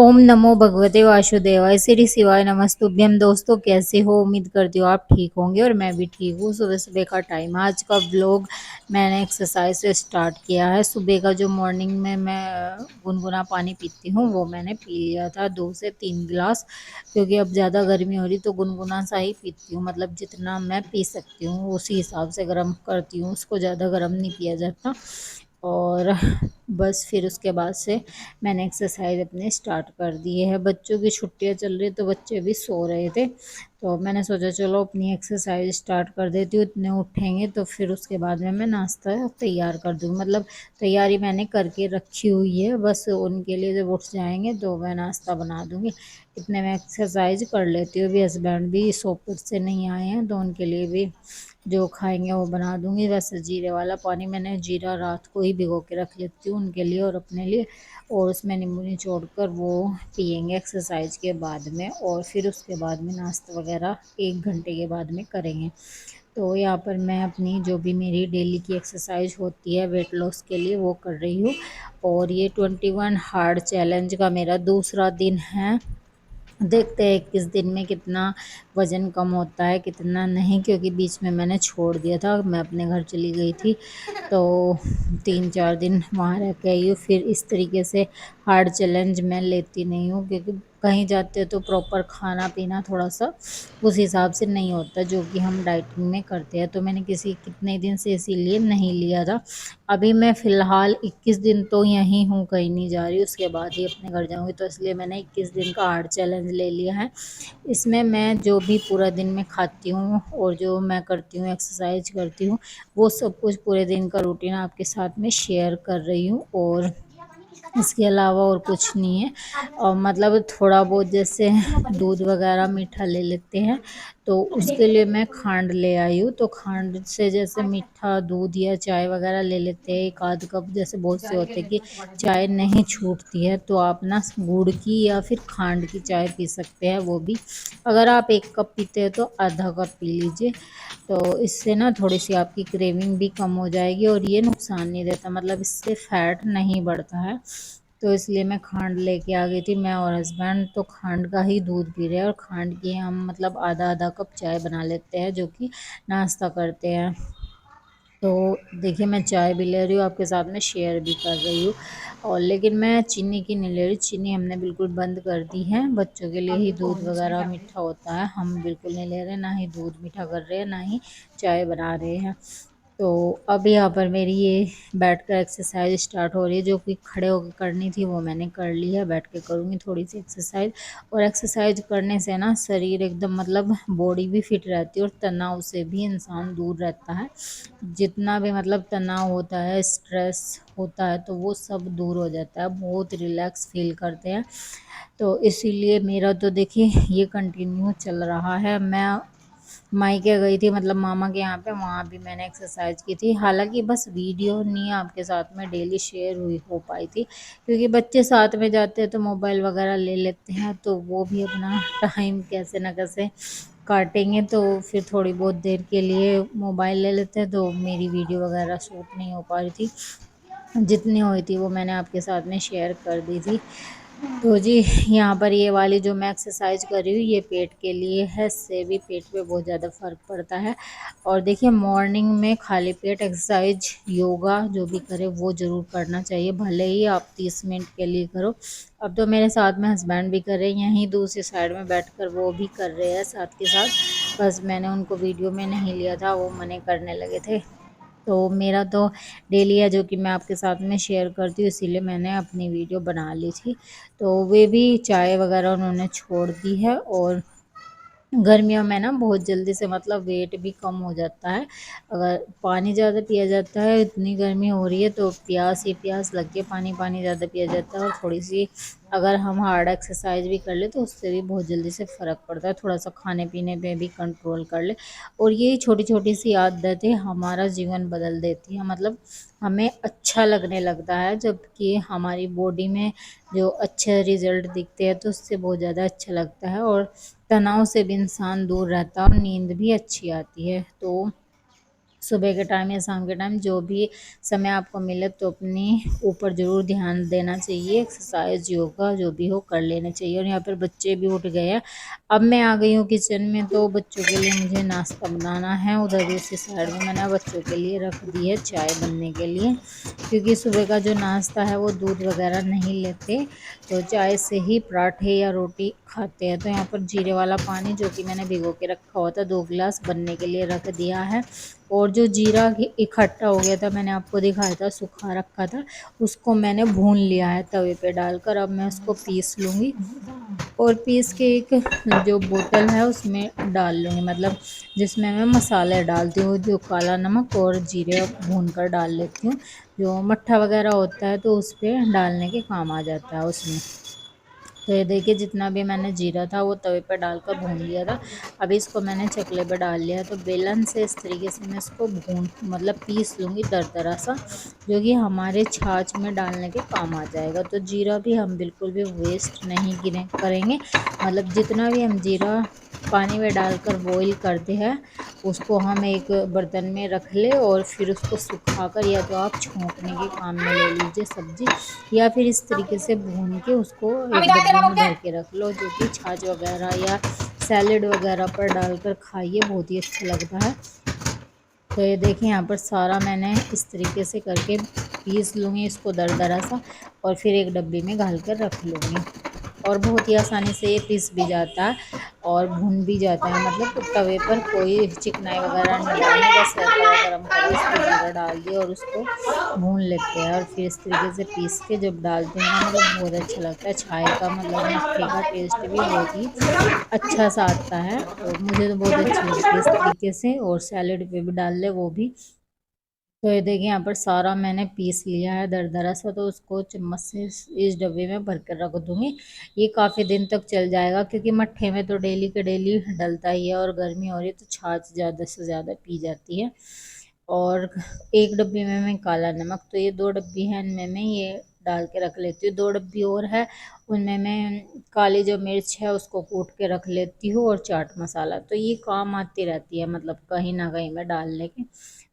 ओम नमो भगवते वासुदेवाय श्री शिवाय नमस्तुभ्यम। दोस्तों कैसे हो? उम्मीद करती हूँ आप ठीक होंगे और मैं भी ठीक हूँ। सुबह सुबह का टाइम, आज का व्लॉग मैंने एक्सरसाइज से स्टार्ट किया है। सुबह का जो मॉर्निंग में मैं गुनगुना पानी पीती हूँ वो मैंने पी लिया था 2 से 3 गिलास, क्योंकि अब ज़्यादा गर्मी हो रही तो गुनगुना सा ही पीती हूँ। मतलब जितना मैं पी सकती हूँ उसी हिसाब से गर्म करती हूँ, उसको ज़्यादा गर्म नहीं पिया जाता। और बस फिर उसके बाद से मैंने एक्सरसाइज अपने स्टार्ट कर दिए है। बच्चों की छुट्टियां चल रही तो बच्चे भी सो रहे थे, तो मैंने सोचा चलो अपनी एक्सरसाइज स्टार्ट कर देती हूँ। इतने उठेंगे तो फिर उसके बाद में मैं नाश्ता तैयार कर दूँ। मतलब तैयारी मैंने करके रखी हुई है, बस उनके लिए जब उठ जाएंगे तो मैं नाश्ता बना दूँगी। इतने में एक्सरसाइज कर लेती हूँ। अभी हस्बैंड भी सोपर से नहीं आए हैं तो उनके लिए भी जो खाएंगे वो बना दूंगी। वैसे जीरे वाला पानी मैंने जीरा रात को ही भिगो के रख लेती हूँ उनके लिए और अपने लिए, और उसमें नींबू निचोड़ कर वो पियेंगे एक्सरसाइज के बाद में। और फिर उसके बाद में नाश्ता वगैरह 1 घंटे के बाद में करेंगे। तो यहाँ पर मैं अपनी जो भी मेरी डेली की एक्सरसाइज होती है वेट लॉस के लिए वो कर रही हूँ। और ये 21 हार्ड चैलेंज का मेरा दूसरा दिन है। देखते हैं 21 दिन में कितना वज़न कम होता है कितना नहीं, क्योंकि बीच में मैंने छोड़ दिया था। मैं अपने घर चली गई थी तो 3-4 दिन वहाँ रह के आई हूँ। फिर इस तरीके से हार्ड चैलेंज मैं लेती नहीं हूँ, क्योंकि कहीं जाते हैं तो प्रॉपर खाना पीना थोड़ा सा उस हिसाब से नहीं होता जो कि हम डाइटिंग में करते हैं। तो मैंने कितने दिन से इसीलिए नहीं लिया था। अभी मैं फ़िलहाल 21 दिन तो यहीं हूँ, कहीं नहीं जा रही, उसके बाद ही अपने घर जाऊँगी। तो इसलिए मैंने 21 दिन का हार्ड चैलेंज ले लिया है। इसमें मैं जो भी पूरा दिन में खाती हूँ और जो मैं करती हूँ एक्सरसाइज करती हूँ वो सब कुछ पूरे दिन का रूटीन आपके साथ में शेयर कर रही हूँ। और इसके अलावा और कुछ नहीं है। और मतलब थोड़ा बहुत जैसे दूध वगैरह मीठा ले लेते हैं तो उसके लिए मैं खांड ले आई हूँ। तो खांड से जैसे मीठा दूध या चाय वगैरह ले लेते हैं 1 आध कप। जैसे बहुत से होते हैं कि चाय नहीं छूटती है तो आप ना गुड़ की या फिर खांड की चाय पी सकते हैं। वो भी अगर आप 1 कप पीते हैं तो आधा कप पी लीजिए। तो इससे ना थोड़ी सी आपकी क्रेविंग भी कम हो जाएगी और ये नुकसान नहीं देता, मतलब इससे फैट नहीं बढ़ता है। तो इसलिए मैं खांड लेके आ गई थी। मैं और हस्बैंड तो खांड का ही दूध पी रहे हैं और खांड की हम मतलब आधा आधा कप चाय बना लेते हैं जो कि नाश्ता करते हैं। तो देखिए मैं चाय भी ले रही हूँ, आपके साथ में शेयर भी कर रही हूँ। और लेकिन मैं चीनी की नहीं ले रही, चीनी हमने बिल्कुल बंद कर दी है। बच्चों के लिए ही दूध वगैरह मीठा होता है, हम बिल्कुल नहीं ले रहे, ना ही दूध मीठा कर रहे हैं ना ही चाय बना रहे हैं। तो अब यहाँ पर मेरी ये बैठकर एक्सरसाइज स्टार्ट हो रही है। जो कि खड़े होकर करनी थी वो मैंने कर ली है, बैठ के करूँगी थोड़ी सी एक्सरसाइज। और एक्सरसाइज करने से ना शरीर एकदम मतलब बॉडी भी फिट रहती है और तनाव से भी इंसान दूर रहता है। जितना भी मतलब तनाव होता है स्ट्रेस होता है तो वो सब दूर हो जाता है, बहुत रिलैक्स फील करते हैं। तो इसीलिए मेरा तो देखिए ये कंटिन्यू चल रहा है। मैं मायके गई थी मतलब मामा के यहाँ पे, वहाँ भी मैंने एक्सरसाइज की थी। हालांकि बस वीडियो नहीं आपके साथ में डेली शेयर हुई हो पाई थी, क्योंकि बच्चे साथ में जाते हैं तो मोबाइल वगैरह ले लेते हैं तो वो भी अपना टाइम कैसे ना कैसे काटेंगे। तो फिर थोड़ी बहुत देर के लिए मोबाइल ले लेते हैं तो मेरी वीडियो वगैरह शूट नहीं हो पा रही थी। जितनी हुई थी वो मैंने आपके साथ में शेयर कर दी थी। तो जी यहाँ पर ये वाली जो मैं एक्सरसाइज कर रही हूँ ये पेट के लिए है, इससे भी पेट पे बहुत ज़्यादा फ़र्क पड़ता है। और देखिए मॉर्निंग में खाली पेट एक्सरसाइज योगा जो भी करे वो ज़रूर करना चाहिए, भले ही आप 30 मिनट के लिए करो। अब तो मेरे साथ में हस्बैंड भी कर रहे हैं, यहीं दूसरी साइड में बैठकर वो भी कर रहे हैं साथ के साथ। बस मैंने उनको वीडियो में नहीं लिया था, वो मना करने लगे थे। तो मेरा तो डेली है जो कि मैं आपके साथ में शेयर करती हूँ, इसीलिए मैंने अपनी वीडियो बना ली थी। तो वे भी चाय वगैरह उन्होंने छोड़ दी है। और गर्मियों में ना बहुत जल्दी से मतलब वेट भी कम हो जाता है अगर पानी ज़्यादा पिया जाता है। इतनी गर्मी हो रही है तो प्यास ही प्यास लग के पानी पानी ज़्यादा पिया जाता है। और थोड़ी सी अगर हम हार्ड एक्सरसाइज भी कर ले तो उससे भी बहुत जल्दी से फ़र्क पड़ता है। थोड़ा सा खाने पीने पे भी कंट्रोल कर ले और ये छोटी छोटी सी आदतें हमारा जीवन बदल देती हैं। मतलब हमें अच्छा लगने लगता है, जबकि हमारी बॉडी में जो अच्छे रिजल्ट दिखते हैं तो उससे बहुत ज़्यादा अच्छा लगता है। और तनाव से भी इंसान दूर रहता है और नींद भी अच्छी आती है। तो सुबह के टाइम या शाम के टाइम जो भी समय आपको मिले तो अपने ऊपर ज़रूर ध्यान देना चाहिए। एक्सरसाइज योगा जो भी हो कर लेना चाहिए। और यहाँ पर बच्चे भी उठ गए हैं। अब मैं आ गई हूँ किचन में, तो बच्चों के लिए मुझे नाश्ता बनाना है। उधर दूसरी साइड में मैंने बच्चों के लिए रख दी है चाय बनने के लिए, क्योंकि सुबह का जो नाश्ता है वो दूध वगैरह नहीं लेते, तो चाय से ही पराठे या रोटी खाते हैं। तो यहाँ पर जीरे वाला पानी जो कि मैंने भिगो के रखा हुआ था 2 गिलास बनने के लिए रख दिया है। और जो जीरा इकट्ठा हो गया था, मैंने आपको दिखाया था सूखा रखा था, उसको मैंने भून लिया है तवे पे डालकर। अब मैं उसको पीस लूँगी और पीस के एक जो बोतल है उसमें डाल लूँगी, मतलब जिसमें मैं मसाले डालती हूँ, जो काला नमक और जीरे भून कर डाल लेती हूँ। जो मट्ठा वगैरह होता है तो उस पर डालने के काम आ जाता है उसमें। तो ये देखिए जितना भी मैंने जीरा था वो तवे पर डालकर भून लिया था। अभी इसको मैंने चकले पे डाल लिया है, तो बेलन से इस तरीके से मैं इसको भून मतलब पीस लूँगी दरदरा सा, जो कि हमारे छाछ में डालने के काम आ जाएगा। तो जीरा भी हम बिल्कुल भी वेस्ट नहीं गिरे करेंगे, मतलब जितना भी हम जीरा पानी में डालकर बॉईल करते हैं उसको हम एक बर्तन में रख ले और फिर उसको सुखाकर, या तो आप छोंकने के काम में ले लीजिए सब्जी, या फिर इस तरीके से भून के उसको एक डब्बे में भर के रख लो, जो कि छाछ वगैरह या सैलेड वगैरह पर डालकर खाइए, बहुत ही अच्छा लगता है। तो ये देखिए यहाँ पर सारा मैंने इस तरीके से करके पीस लूँगी इसको दरदरा सा, और फिर एक डब्बी में घाल कर रख लूँगी। और बहुत ही आसानी से ये पिस भी जाता है और भुन भी जाता है, मतलब तवे पर कोई चिकनाई वगैरह नहीं डालनी, बस तवा गरम करा, उस पर जीरा डाल दिया और उसको भून लेते हैं। और फिर इस तरीके से पीस के जब डालते हैं ना, मतलब बहुत अच्छा लगता है। चाय का मतलब मट्ठे का टेस्ट भी बहुत ही अच्छा सा आता है, और मुझे तो बहुत अच्छी लगती है इस तरीके से। और सैलेड पे भी डाल ले वो भी। तो ये देखिए यहाँ पर सारा मैंने पीस लिया है दरदरा सा, तो उसको चम्मच से इस डब्बे में भर कर रख दूँगी। ये काफ़ी दिन तक चल जाएगा, क्योंकि मट्ठे में तो डेली के डेली डलता ही है, और गर्मी हो रही है तो छाछ ज़्यादा से ज़्यादा पी जाती है। और एक डब्बी में मैं काला नमक, तो ये 2 डब्बी है, इनमें मैं ये डाल के रख लेती हूँ। 2 डब्बी और है, उनमें मैं काली जो मिर्च है उसको कूट के रख लेती हूँ, और चाट मसाला, तो ये काम आती रहती है, मतलब कहीं ना कहीं मैं डालने के।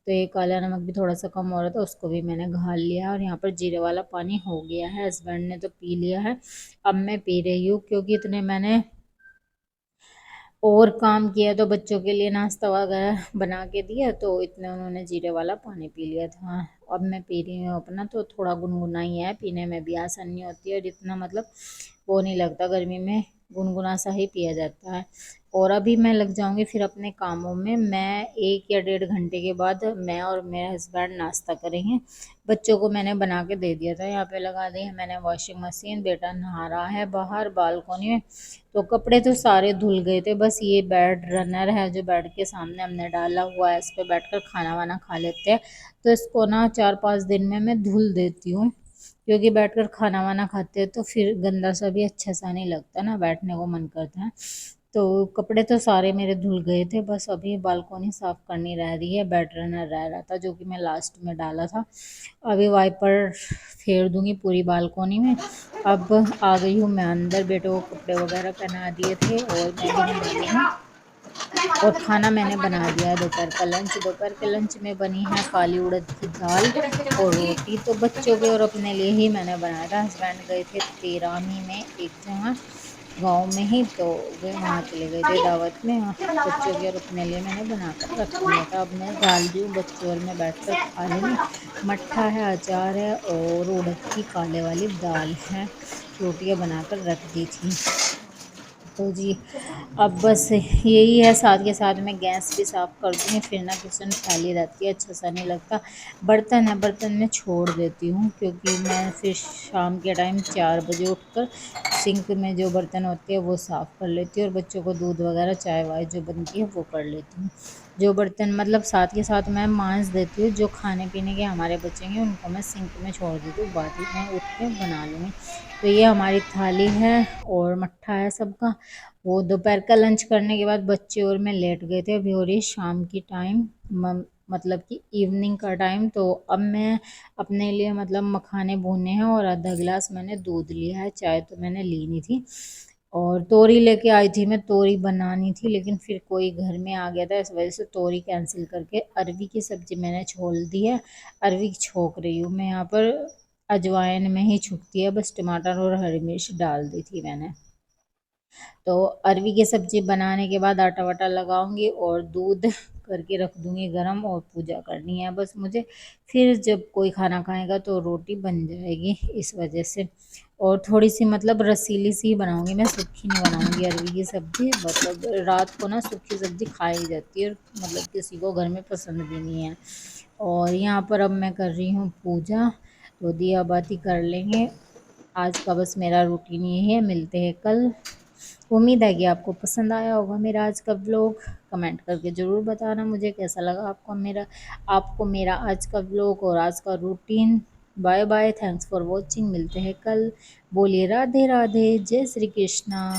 तो ये काला नमक भी थोड़ा सा कम हो रहा था, उसको भी मैंने घाल लिया। और यहाँ पर जीरे वाला पानी हो गया है, हस्बैंड ने तो पी लिया है, अब मैं पी रही हूँ, क्योंकि इतने मैंने और काम किया, तो बच्चों के लिए नाश्ता वगैरह बना के दिया, तो इतने उन्होंने जीरे वाला पानी पी लिया था। अब मैं पी रही हूँ अपना, तो थोड़ा गुनगुना ही है, पीने में भी आसानी होती है, और इतना मतलब वो नहीं लगता, गर्मी में गुनगुना सा ही पिया जाता है। और अभी मैं लग जाऊंगी फिर अपने कामों में। मैं 1 या 1.5 घंटे के बाद मैं और मेरे हस्बैंड नाश्ता करेंगे। बच्चों को मैंने बना के दे दिया था, यहाँ पे लगा दी है मैंने वॉशिंग मशीन, बेटा नहा रहा है बाहर बालकोनी में। तो कपड़े तो सारे धुल गए थे, बस ये बेड रनर है जो बेड के सामने हमने डाला हुआ है, इस पे बैठकर खाना वाना खा लेते हैं। तो इसको ना 4-5 दिन में मैं धुल देती हूँ, क्योंकि बैठकर खाना वाना खाते हैं तो फिर गंदा सा भी अच्छा सा नहीं लगता ना, बैठने को मन करता है। तो कपड़े तो सारे मेरे धुल गए थे, बस अभी बालकोनी साफ करनी रह रही है, बेड रनर रह रहा था जो कि मैं लास्ट में डाला था। अभी वाइपर फेर दूंगी पूरी बालकोनी में। अब आ गई हूँ मैं अंदर, बेटे को कपड़े वगैरह पहना दिए थे और मैं भी नहा ली हूँ। और खाना मैंने बना दिया है दोपहर का लंच। दोपहर के लंच में बनी है काली उड़द की दाल और रोटी, तो बच्चों के और अपने लिए ही मैंने बनाया था। हस्बैंड गए थे तेरामी में एक जगह गांव में ही, तो वे वहाँ चले गए थे दावत में। बच्चों के और अपने लिए मैंने बनाकर रख दिया था। अब मैं डाल रही हूँ, बच्चों और मैं बैठकर खा लेंगे। मट्ठा है, अचार है और उड़द की काले वाली दाल है, रोटियां बनाकर रख दी थी। तो जी अब बस यही है, साथ के साथ मैं गैस भी साफ़ कर दूँगी, फिर ना किचन फैली रहती है, अच्छा सा नहीं लगता। बर्तन है, बर्तन मैं छोड़ देती हूँ, क्योंकि मैं फिर शाम के टाइम 4 बजे उठकर सिंक में जो बर्तन होते हैं वो साफ़ कर लेती हूँ, और बच्चों को दूध वगैरह चाय वाय जो बनती है वो कर लेती हूँ। जो बर्तन मतलब साथ के साथ मैं मांज देती हूँ, जो खाने पीने के हमारे बचेंगे उनको मैं सिंक में छोड़ देती हूँ, बाकी मैं उठ के बना लूँगी। तो ये हमारी थाली है और मट्ठा है सबका। वो दोपहर का लंच करने के बाद बच्चे और मैं लेट गए थे, अभी हो रही है शाम की टाइम, मतलब कि इवनिंग का टाइम। तो अब मैं अपने लिए मतलब मखाने भूने हैं, और आधा गिलास मैंने दूध लिया है, चाय तो मैंने ली नहीं थी। और तोरी लेके आई थी, मैं तोरी बनानी थी लेकिन फिर कोई घर में आ गया था, इस वजह से तोरी कैंसिल करके अरवी की सब्जी मैंने छोड़ दी है। अरवी छोक रही हूँ मैं यहाँ पर, अजवाइन में ही छुकती है, बस टमाटर और हरी मिर्च डाल दी थी मैंने। तो अरवी की सब्जी बनाने के बाद आटा वाटा लगाऊंगी और दूध करके रख दूंगी गरम, और पूजा करनी है बस मुझे। फिर जब कोई खाना खाएगा तो रोटी बन जाएगी, इस वजह से। और थोड़ी सी मतलब रसीली सी ही बनाऊंगी मैं, सूखी नहीं बनाऊंगी अरवी की सब्जी। मतलब रात को ना सूखी सब्जी खाई जाती है, और मतलब किसी को घर में पसंद भी नहीं है। और यहाँ पर अब मैं कर रही हूँ पूजा, तो दिया बाती कर लेंगे। आज का बस मेरा रूटीन यही है, मिलते हैं कल। उम्मीद है कि आपको पसंद आया होगा मेरा आज का व्लॉग। कमेंट करके ज़रूर बताना मुझे कैसा लगा आपको मेरा आज का व्लॉग और आज का routine. Bye bye, thanks for watching, मिलते हैं कल। बोलिए राधे राधे, जय श्री कृष्णा।